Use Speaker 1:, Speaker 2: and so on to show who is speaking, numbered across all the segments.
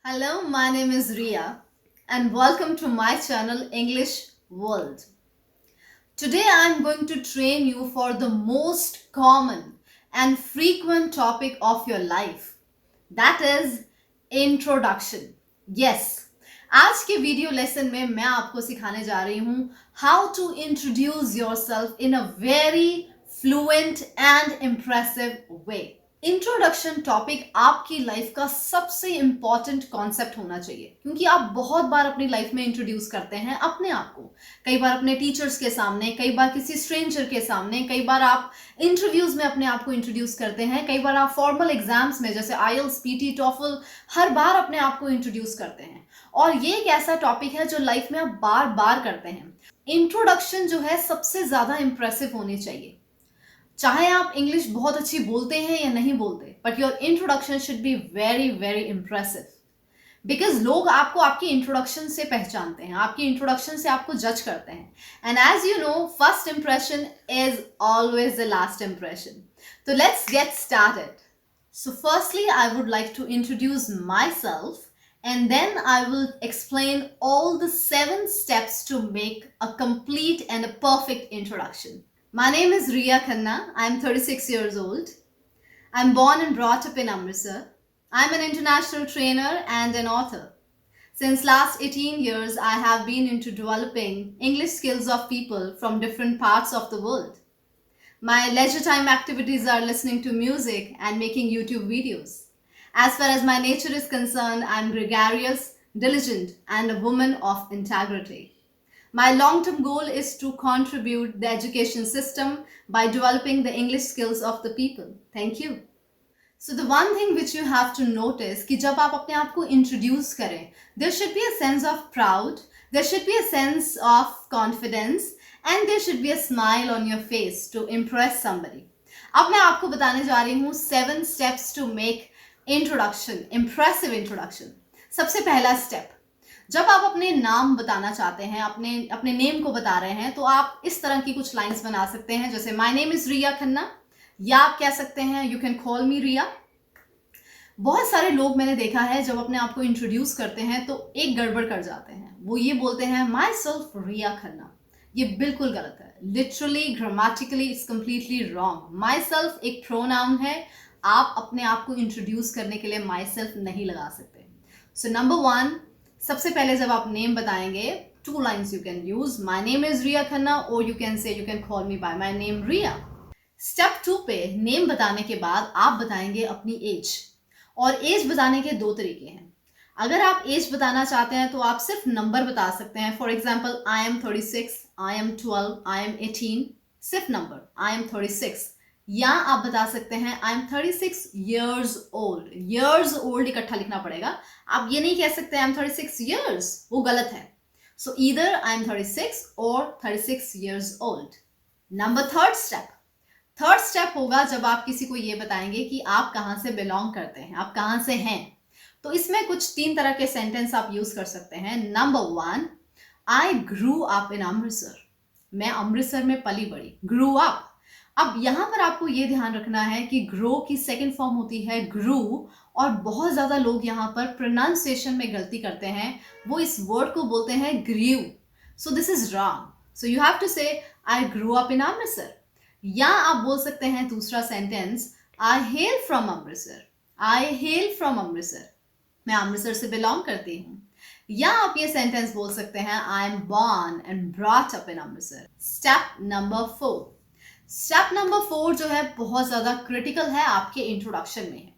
Speaker 1: Hello, my name is Ria and welcome to my channel English World. Today I am going to train you for the most common and frequent topic of your life, that is introduction. Yes, आज के video lesson में मैं आपको सिखाने जा रही हूँ how to introduce yourself in a very fluent and impressive way. Introduction topic आपकी लाइफ का सबसे इंपॉर्टेंट कॉन्सेप्ट होना चाहिए, क्योंकि आप बहुत बार अपनी लाइफ में इंट्रोड्यूस करते हैं अपने आप को, कई बार अपने टीचर्स के सामने, कई बार किसी स्ट्रेंजर के सामने, कई बार आप इंटरव्यूज में अपने आप को इंट्रोड्यूस करते हैं, कई बार आप फॉर्मल एग्जाम्स में जैसे आईएलटीएस, पीटी, टॉफल हर बार अपने आप को इंट्रोड्यूस करते हैं। और ये एक ऐसा टॉपिक है जो लाइफ में आप बार बार करते हैं। इंट्रोडक्शन जो है सबसे ज्यादा इंप्रेसिव होनी चाहिए, चाहे आप इंग्लिश बहुत अच्छी बोलते हैं या नहीं बोलते, but your introduction should be very very impressive, because लोग आपको आपकी इंट्रोडक्शन से पहचानते हैं, आपकी इंट्रोडक्शन से आपको जज करते हैं। And as you know, first impression is always the last impression. तो let's get started. So firstly I would like to introduce myself and then I will explain all the 7 steps to make a complete and a perfect introduction. My name is Ria Khanna. I'm 36 years old. I'm born and brought up in Amritsar. I'm an international trainer and an author. Since last 18 years, I have been into developing English skills of people from different parts of the world. My leisure time activities are listening to music and making YouTube videos. As far as my nature is concerned, I'm gregarious, diligent, and a woman of integrity. My long-term goal is to contribute the education system by developing the English skills of the people. Thank you. So the one thing which you have to notice कि जब आप अपने आप को introduce करें, there should be a sense of proud, there should be a sense of confidence, and there should be a smile on your face to impress somebody. अब मैं आपको बताने जा रही हूँ 7 steps to make introduction, impressive introduction. सबसे पहला step, जब आप अपने नाम बताना चाहते हैं, अपने नेम को बता रहे हैं, तो आप इस तरह की कुछ लाइंस बना सकते हैं, जैसे my name is Riya Khanna, या आप कह सकते हैं यू कैन कॉल मी रिया। बहुत सारे लोग मैंने देखा है जब अपने आप को इंट्रोड्यूस करते हैं तो एक गड़बड़ कर जाते हैं, वो ये बोलते हैं माई सेल्फ रिया खन्ना। ये बिल्कुल गलत है, literally grammatically it's completely wrong. My self एक प्रोनाउन है, आप अपने आप को इंट्रोड्यूस करने के लिए माई सेल्फ नहीं लगा सकते। सो नंबर 1, सबसे पहले जब आप नेम बताएंगे, 2 lines you can use, my name is Riya Khanna, और you can say you can call me by my name Riya. Step 2 पे नेम बताने के बाद आप बताएंगे अपनी एज, और एज बताने के 2 तरीके हैं। अगर आप एज बताना चाहते हैं तो आप सिर्फ नंबर बता सकते हैं, for example I am 36, I am 12, I am 18, सिर्फ नंबर आई एम 36। या आप बता सकते हैं I am 36 years old, years old इकट्ठा लिखना पड़ेगा, आप ये नहीं कह सकते आई एम 36 years, वो गलत है। सो ईदर आई एम 36 और 36 years old। Number third step होगा जब आप किसी को ये बताएंगे कि आप कहाँ से बिलोंग करते हैं, आप कहाँ से हैं। तो इसमें कुछ 3 तरह के सेंटेंस आप यूज कर सकते हैं। Number 1, I grew up in Amritsar, मैं अमृतसर में पली बड़ी, ग्रू अप। अब यहां पर आपको ये ध्यान रखना है कि ग्रो की सेकंड फॉर्म होती है ग्रू, और बहुत ज्यादा लोग यहां पर प्रोनाउंसिएशन में गलती करते हैं, वो इस वर्ड को बोलते हैं grieve. So this is wrong. So you have to say I grew up in Amritsar. या आप बोल सकते हैं दूसरा sentence, I hello from Amritsar, I hello from Amritsar, मैं अमृतसर से बिलोंग करती हूँ। या आप ये सेंटेंस बोल सकते हैं I am born and brought up in Amritsar. Step number 4 जो है बहुत ज़्यादा क्रिटिकल है आपके इंट्रोडक्शन में है,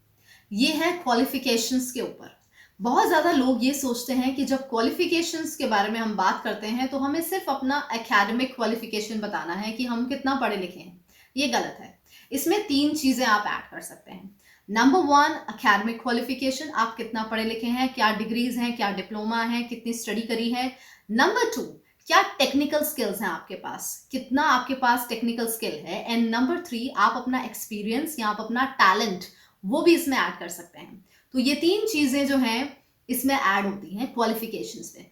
Speaker 1: ये है क्वालिफिकेशंस के ऊपर। बहुत ज़्यादा लोग ये सोचते हैं कि जब क्वालिफिकेशंस के बारे में हम बात करते हैं तो हमें सिर्फ अपना एकेडमिक क्वालिफिकेशन बताना है कि हम कितना पढ़े लिखे हैं। ये गलत है। इसमें 3 चीज़ें आप ऐड कर सकते हैं। नंबर 1, एकेडमिक क्वालिफिकेशन, आप कितना पढ़े लिखे हैं, क्या डिग्रीज हैं, क्या डिप्लोमा है, कितनी स्टडी करी है। नंबर 2, क्या टेक्निकल स्किल्स हैं आपके पास, कितना आपके पास टेक्निकल स्किल है। एंड नंबर 3, आप अपना एक्सपीरियंस या आप अपना टैलेंट वो भी इसमें ऐड कर सकते हैं। तो ये 3 चीज़ें जो हैं इसमें ऐड होती हैं क्वालिफिकेशंस पे।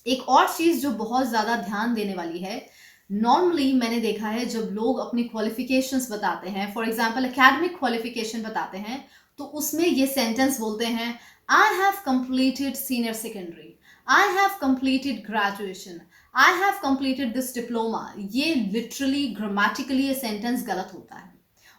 Speaker 1: एक और चीज़ जो बहुत ज़्यादा ध्यान देने वाली है, नॉर्मली मैंने देखा है जब लोग अपनी क्वालिफिकेशंस बताते हैं, फॉर एग्जांपल एकेडमिक क्वालिफिकेशन बताते हैं, तो उसमें ये सेंटेंस बोलते हैं, आई have completed senior secondary, I have completed graduation, I have completed this diploma. ये लिटरली ग्रामेटिकली ये सेंटेंस गलत होता है।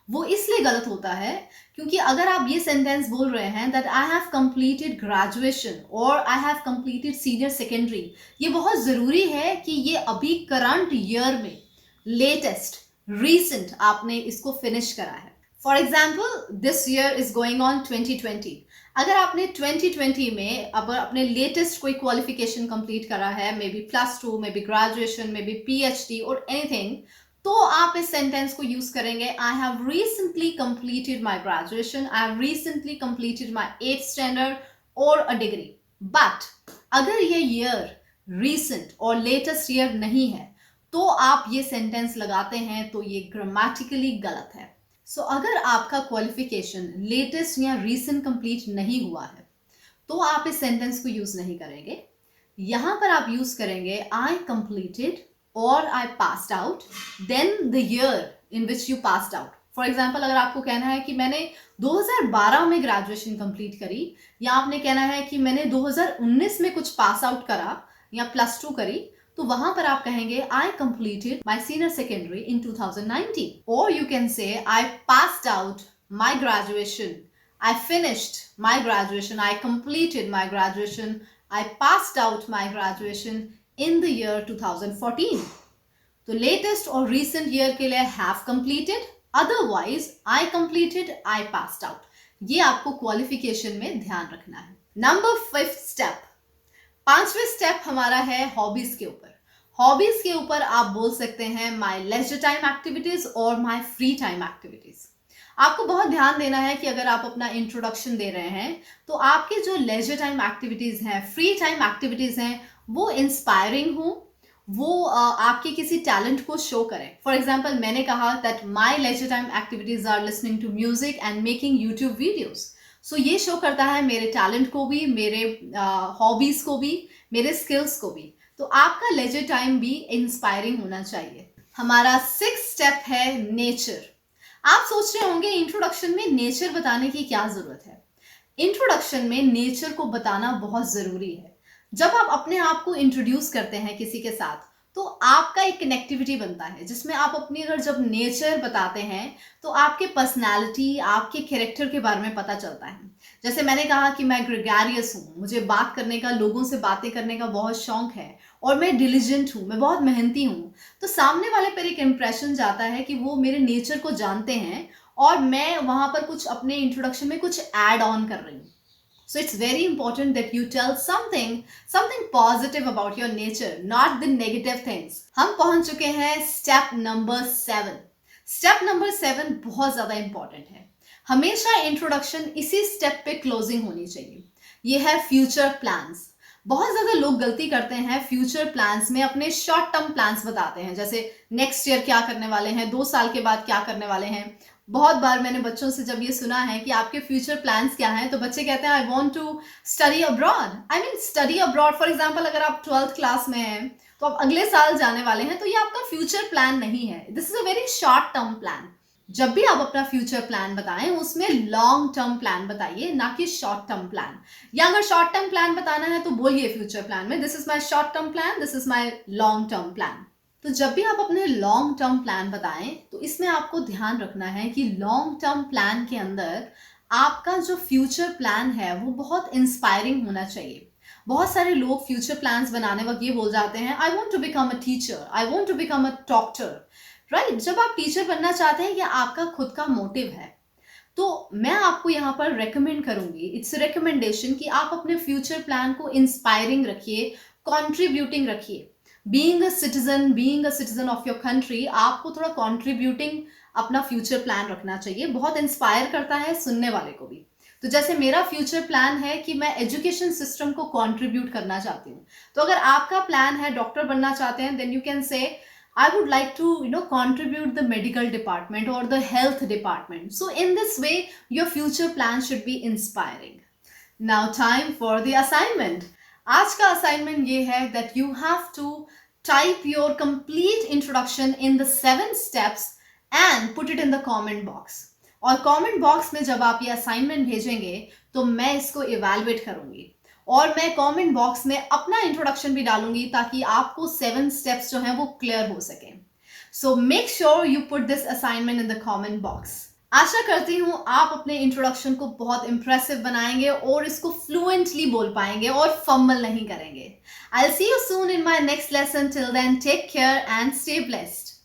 Speaker 1: वो इसलिए गलत होता है क्योंकि अगर आप ये सेंटेंस बोल रहे हैं that I have completed graduation और I have completed senior secondary, ये बहुत ज़रूरी है कि ये अभी करंट ईयर में लेटेस्ट रीसेंट आपने इसको फिनिश करा है। For example this year is going on 2020। अगर आपने 2020 में अब अपने लेटेस्ट कोई क्वालिफिकेशन कंप्लीट करा है, may be +2, may be graduation, may be PhD और एनीथिंग, तो आप इस सेंटेंस को यूज करेंगे, I have recently completed my graduation, I have recently completed my 8th standard और अ डिग्री। बट अगर ये ईयर रीसेंट और लेटेस्ट ईयर नहीं है तो आप ये सेंटेंस लगाते हैं तो ये ग्रामेटिकली गलत है। सो अगर आपका क्वालिफिकेशन लेटेस्ट या रीसेंट कंप्लीट नहीं हुआ है तो आप इस सेंटेंस को यूज नहीं करेंगे। यहां पर आप यूज करेंगे आई कंप्लीटेड और I passed out, then the year in which you passed out. For example अगर आपको कहना है कि मैंने 2012 में ग्रेजुएशन कंप्लीट करी, या आपने कहना है कि मैंने 2019 में कुछ पास आउट करा या +2 करी, तो वहां पर आप कहेंगे I completed my senior secondary in 2019, और यू कैन से आई passed out my graduation, I finished my graduation, I completed my graduation, I passed out my graduation in the year 2014. तो लेटेस्ट और रीसेंट ईयर के लिए have completed, otherwise I completed, I passed out. ये आपको qualification में ध्यान रखना है। नंबर 5 स्टेप, 5वें स्टेप हमारा है हॉबीज के ऊपर। हॉबीज के ऊपर आप बोल सकते हैं माई लेजर टाइम एक्टिविटीज और माई फ्री टाइम एक्टिविटीज। आपको बहुत ध्यान देना है कि अगर आप अपना इंट्रोडक्शन दे रहे हैं तो आपके जो लेजर टाइम एक्टिविटीज हैं, फ्री टाइम एक्टिविटीज हैं, वो इंस्पायरिंग हो, वो आपके किसी टैलेंट को शो करें। फॉर एग्जाम्पल मैंने कहा that my leisure time activities are listening to music and making YouTube videos. So ये शो करता है मेरे टैलेंट को भी, मेरे हॉबीज को भी, मेरे स्किल्स को भी। तो आपका लेजर टाइम भी इंस्पायरिंग होना चाहिए। हमारा 6th स्टेप है नेचर। आप सोच रहे होंगे इंट्रोडक्शन में नेचर बताने की क्या जरूरत है। इंट्रोडक्शन में नेचर को बताना बहुत जरूरी है। जब आप अपने आप को इंट्रोड्यूस करते हैं किसी के साथ तो आपका एक कनेक्टिविटी बनता है जिसमें आप अपनी अगर जब नेचर बताते हैं तो आपके पर्सनालिटी, आपके कैरेक्टर के बारे में पता चलता है। जैसे मैंने कहा कि मैं ग्रेगरियस हूँ, मुझे बात करने का, लोगों से बातें करने का बहुत शौक है, और मैं डिलिजेंट हूँ, मैं बहुत मेहनती हूँ, तो सामने वाले पर एक इम्प्रेशन जाता है कि वो मेरे नेचर को जानते हैं और मैं वहां पर कुछ अपने इंट्रोडक्शन में कुछ ऐड ऑन कर रही हूँ। So it's very important that you tell something positive about your nature, not the negative things. हम पहुंच चुके हैं स्टेप नंबर 7। स्टेप नंबर 7 बहुत ज्यादा इंपॉर्टेंट है। हमेशा इंट्रोडक्शन इसी स्टेप पे क्लोजिंग होनी चाहिए। ये है फ्यूचर प्लान्स। बहुत ज्यादा लोग गलती करते हैं फ्यूचर प्लान्स में, अपने शॉर्ट टर्म प्लान्स बताते हैं, जैसे नेक्स्ट ईयर क्या करने वाले हैं, 2 साल के बाद क्या करने वाले हैं। बहुत बार मैंने बच्चों से जब ये सुना है कि आपके फ्यूचर प्लान्स क्या हैं, तो बच्चे कहते हैं I want to study abroad. I mean study abroad, for example अगर आप 12th क्लास में हैं तो आप अगले साल जाने वाले हैं, तो ये आपका फ्यूचर प्लान नहीं है। This is a very short term plan. जब भी आप अपना फ्यूचर प्लान बताएं उसमें लॉन्ग टर्म प्लान बताइए, ना कि शॉर्ट टर्म प्लान। या अगर शॉर्ट टर्म प्लान बताना है तो बोलिए फ्यूचर प्लान में, this is my short term plan, this is my long term plan. तो जब भी आप अपने लॉन्ग टर्म प्लान बताएं तो इसमें आपको ध्यान रखना है कि लॉन्ग टर्म प्लान के अंदर आपका जो फ्यूचर प्लान है वो बहुत इंस्पायरिंग होना चाहिए। बहुत सारे लोग फ्यूचर प्लान्स बनाने वक्त ये बोल जाते हैं I want to become a teacher, I want to become a doctor, right. जब आप टीचर बनना चाहते हैं, ये आपका खुद का मोटिव है, तो मैं आपको यहाँ पर रेकमेंड करूंगी, इट्स रिकमेंडेशन कि आप अपने फ्यूचर प्लान को इंस्पायरिंग रखिए, कॉन्ट्रीब्यूटिंग रखिए। Being a citizen of your country, आपको थोड़ा कॉन्ट्रीब्यूटिंग अपना फ्यूचर प्लान रखना चाहिए। बहुत इंस्पायर करता है सुनने वाले को भी। तो जैसे मेरा फ्यूचर प्लान है कि मैं एजुकेशन सिस्टम को कंट्रीब्यूट करना चाहती हूँ, तो अगर आपका प्लान है डॉक्टर बनना चाहते हैं, then you can say I would like to contribute the medical department or the health department. So in this way your future plan should be inspiring. Now time for the assignment. आज का assignment ये है that you have to type your complete introduction in the 7 steps and put it in the comment box. और comment box में जब आप ये assignment भेजेंगे तो मैं इसको इवैल्यूएट करूंगी और मैं कमेंट बॉक्स में अपना इंट्रोडक्शन भी डालूंगी ताकि आपको 7 स्टेप्स जो हैं वो क्लियर हो सकें. So make sure you put this assignment in the comment box. आशा करती हूँ आप अपने इंट्रोडक्शन को बहुत इंप्रेसिव बनाएंगे और इसको फ्लुएंटली बोल पाएंगे और फंबल नहीं करेंगे. I'll see you soon in my next lesson. Till then, take care and stay blessed.